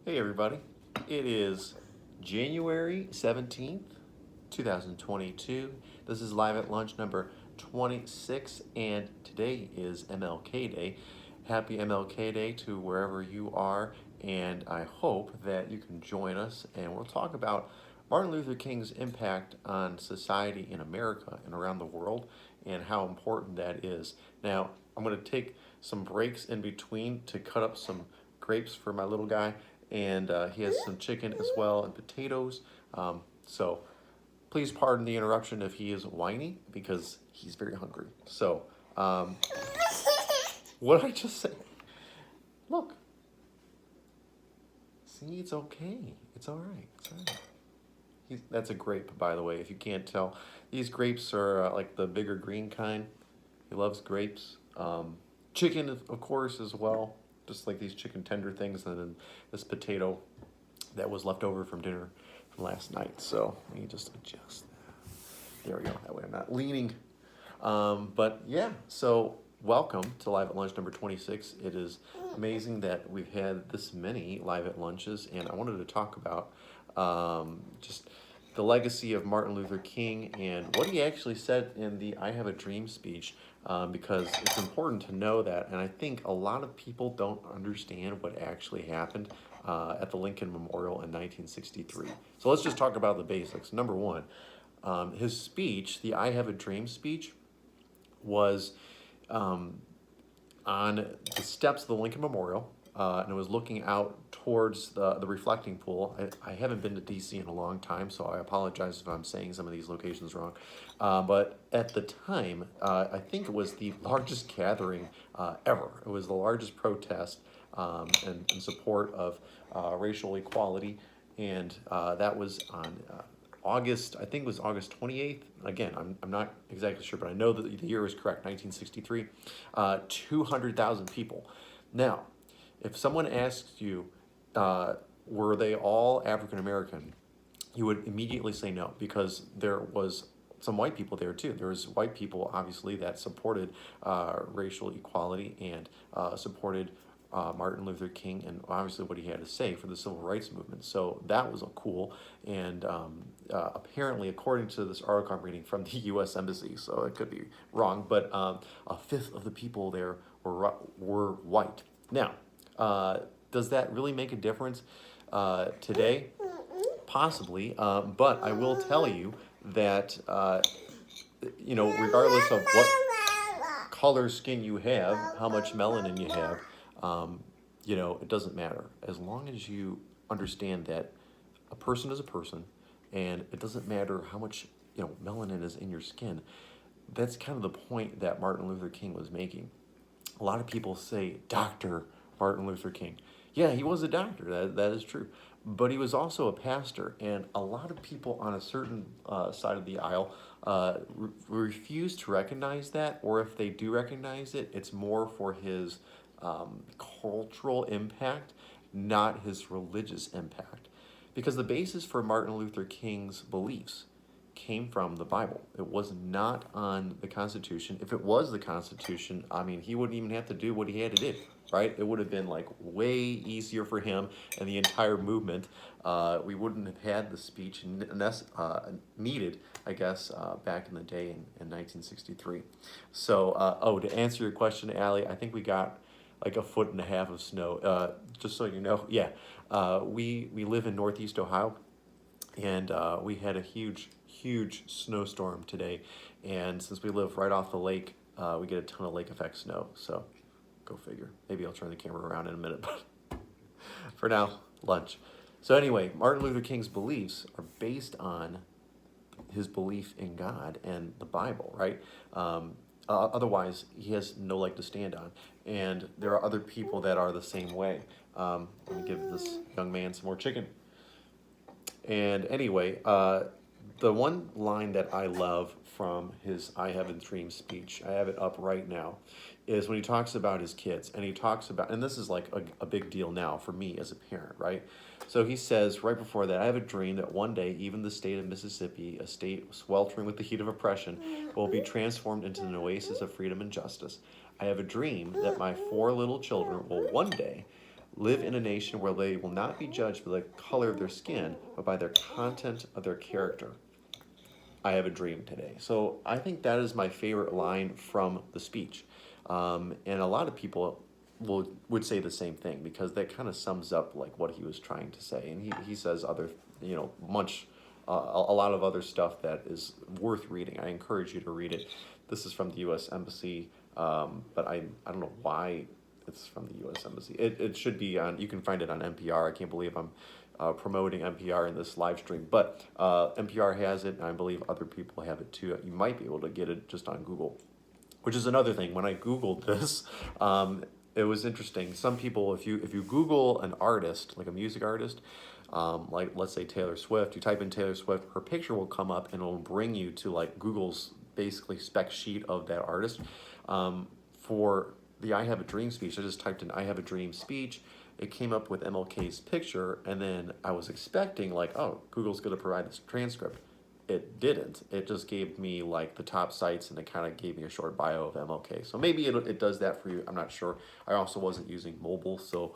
Hey everybody, it is January 17th, 2022. This is Live at Lunch number 26, and today is MLK Day. Happy MLK Day to wherever you are, and I hope that you can join us and we'll talk about Martin Luther King's impact on society in America and around the world and how important that is. Now, I'm going to take some breaks in between to cut up some grapes for my little guy, and he has some chicken as well and potatoes. So please pardon the interruption if he is whiny because he's very hungry. So, what did I just say? Look, see, it's okay. It's all right. It's all right. That's a grape, by the way, if you can't tell. These grapes are like the bigger green kind. He loves grapes. Chicken, of course, as well. Just like these chicken tender things, and then this potato that was left over from dinner from last night. So let me just adjust that. There we go. That way I'm not leaning. But yeah, so welcome to Live at Lunch number 26. It is amazing that we've had this many Live at Lunches, and I wanted to talk about just the legacy of Martin Luther King and what he actually said in the I Have a Dream speech, because it's important to know that, and I think a lot of people don't understand what actually happened at the Lincoln Memorial in 1963. So let's just talk about the basics. Number one, his speech, the I Have a Dream speech, was on the steps of the Lincoln Memorial, and it was looking out towards the reflecting pool. I haven't been to DC in a long time, so I apologize if I'm saying some of these locations wrong. But at the time, I think it was the largest gathering ever. It was the largest protest in support of racial equality, and that was on August, I think it was August 28th. Again, I'm not exactly sure, but I know that the year is correct, 1963. 200,000 people. Now, if someone asks you, were they all African American, you would immediately say no, because there was some white people there too. There was white people, obviously, that supported racial equality and supported Martin Luther King and obviously what he had to say for the civil rights movement. So that was a cool, and apparently, according to this article I'm reading from the U.S. Embassy, so it could be wrong, but a fifth of the people there were white. Now, does that really make a difference today? Possibly, but I will tell you that regardless of what color skin you have, how much melanin you have, it doesn't matter. As long as you understand that a person is a person, and it doesn't matter how much melanin is in your skin. That's kind of the point that Martin Luther King was making. A lot of people say Dr. Martin Luther King. Yeah, he was a doctor. That is true. But he was also a pastor, and a lot of people on a certain side of the aisle refuse to recognize that, or if they do recognize it, it's more for his cultural impact, not his religious impact. Because the basis for Martin Luther King's beliefs came from the Bible. It was not on the Constitution. If it was the Constitution, I mean, he wouldn't even have to do what he had to do, right? It would have been like way easier for him and the entire movement. We wouldn't have had the speech needed, I guess, back in the day in 1963. So, to answer your question, Allie, I think we got like 1.5 feet of snow. Just so you know, yeah, we live in Northeast Ohio, and we had a huge snowstorm today. And since we live right off the lake, we get a ton of lake effect snow. So, go figure. Maybe I'll turn the camera around in a minute, but for now, lunch. So anyway, Martin Luther King's beliefs are based on his belief in God and the Bible, right? Otherwise, he has no leg to stand on. And there are other people that are the same way. Let me give this young man some more chicken. And anyway, the one line that I love from his I Have a Dream speech, I have it up right now, is when he talks about his kids. And he talks about, and this is like a big deal now for me as a parent, right? So he says right before that, I have a dream that one day even the state of Mississippi, a state sweltering with the heat of oppression, will be transformed into an oasis of freedom and justice. I have a dream that my 4 little children will one day live in a nation where they will not be judged by the color of their skin, but by their content of their character. I have a dream today. So I think that is my favorite line from the speech. And a lot of people would say the same thing because that kind of sums up like what he was trying to say. And he says other, much, a lot of other stuff that is worth reading. I encourage you to read it. This is from the U.S. Embassy, but I don't know why it's from the U.S. Embassy. It should be on, you can find it on NPR. I can't believe I'm promoting NPR in this live stream, but NPR has it, and I believe other people have it too. You might be able to get it just on Google, which is another thing. When I Googled this, it was interesting. Some people, if you Google an artist, like a music artist, like let's say Taylor Swift, you type in Taylor Swift, her picture will come up and it'll bring you to like Google's basically spec sheet of that artist. For the I Have a Dream speech, I just typed in I Have a Dream speech. It came up with MLK's picture, and then I was expecting like, oh, Google's going to provide this transcript. It didn't. It just gave me like the top sites, and it kind of gave me a short bio of MLK. So maybe it does that for you. I'm not sure. I also wasn't using mobile, so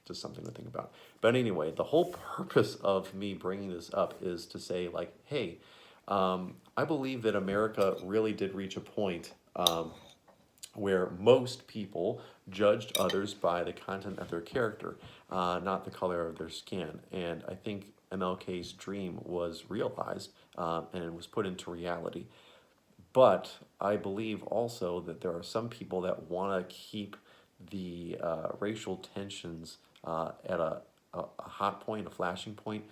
just something to think about. But anyway, the whole purpose of me bringing this up is to say like, hey, I believe that America really did reach a point where most people judged others by the content of their character, not the color of their skin. And I think MLK's dream was realized and it was put into reality. But I believe also that there are some people that want to keep the racial tensions at a hot point, a flashing point,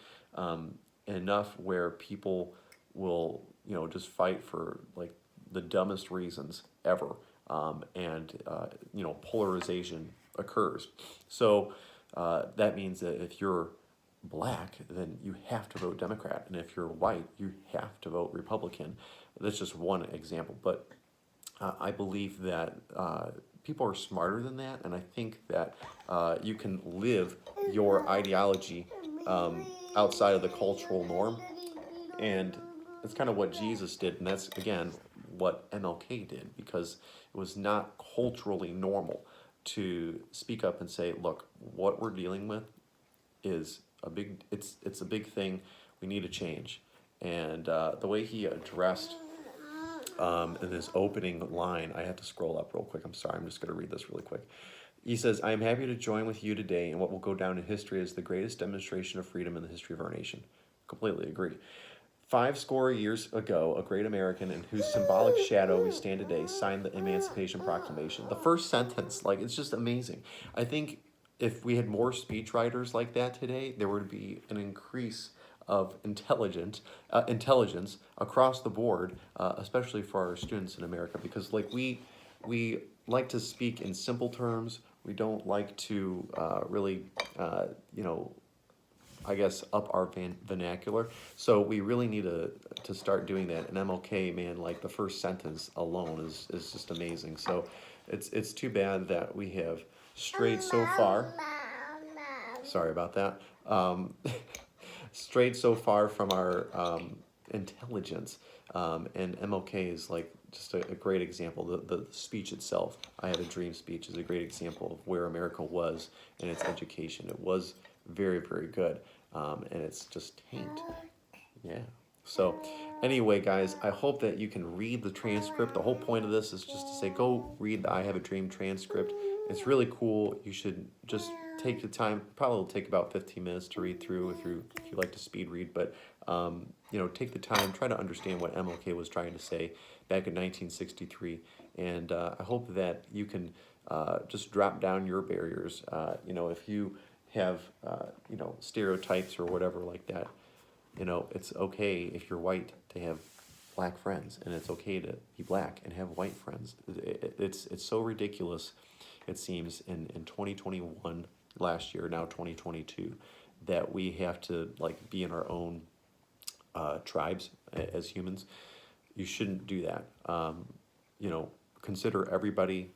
enough where people will, just fight for like the dumbest reasons ever. And polarization occurs. So that means that if you're black, then you have to vote Democrat, and if you're white, you have to vote Republican. That's just one example, but I believe that people are smarter than that, and I think that you can live your ideology outside of the cultural norm, and that's kind of what Jesus did, and that's again what MLK did, because it was not culturally normal to speak up and say, look, what we're dealing with is it's a big thing. We need a change. And the way he addressed in this opening line, I have to scroll up real quick. I'm sorry, I'm just going to read this really quick. He says, I am happy to join with you today in what will go down in history as the greatest demonstration of freedom in the history of our nation. Completely agree. 50 years ago, a great American in whose symbolic shadow we stand today signed the Emancipation Proclamation. The first sentence, like, it's just amazing. I think if we had more speechwriters like that today, there would be an increase of intelligence across the board, especially for our students in America, because like we like to speak in simple terms. We don't like to really, I guess, up our vernacular. So we really need to start doing that. And MLK, man, like the first sentence alone is just amazing. So it's too bad that we have strayed so far. Sorry about that. Strayed so far from our intelligence. And MLK is like just a great example. The speech itself, I Have a Dream speech, is a great example of where America was in its education. It was very, very good. And it's just tanked. Yeah. So anyway, guys, I hope that you can read the transcript. The whole point of this is just to say, go read the I Have a Dream transcript. It's really cool. You should just take the time. Probably will take about 15 minutes to read through if you like to speed read. But, take the time. Try to understand what MLK was trying to say back in 1963. And I hope that you can just drop down your barriers. If you have, stereotypes or whatever like that, it's okay if you're white to have black friends, and it's okay to be black and have white friends. It's so ridiculous, it seems, in 2021, last year, now 2022, that we have to like be in our own tribes as humans. You shouldn't do that. Consider everybody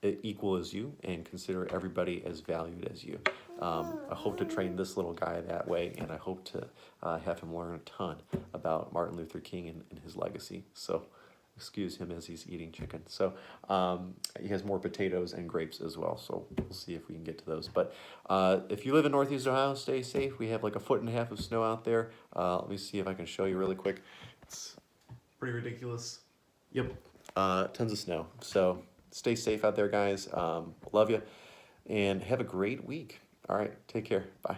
equal as you, and consider everybody as valued as you. I hope to train this little guy that way, and I hope to have him learn a ton about Martin Luther King and his legacy. So excuse him as he's eating chicken. So he has more potatoes and grapes as well. So we'll see if we can get to those. But if you live in Northeast Ohio, stay safe. We have like 1.5 feet of snow out there. Let me see if I can show you really quick. It's pretty ridiculous. Yep, tons of snow. So stay safe out there, guys. Love you, and have a great week. All right, take care. Bye.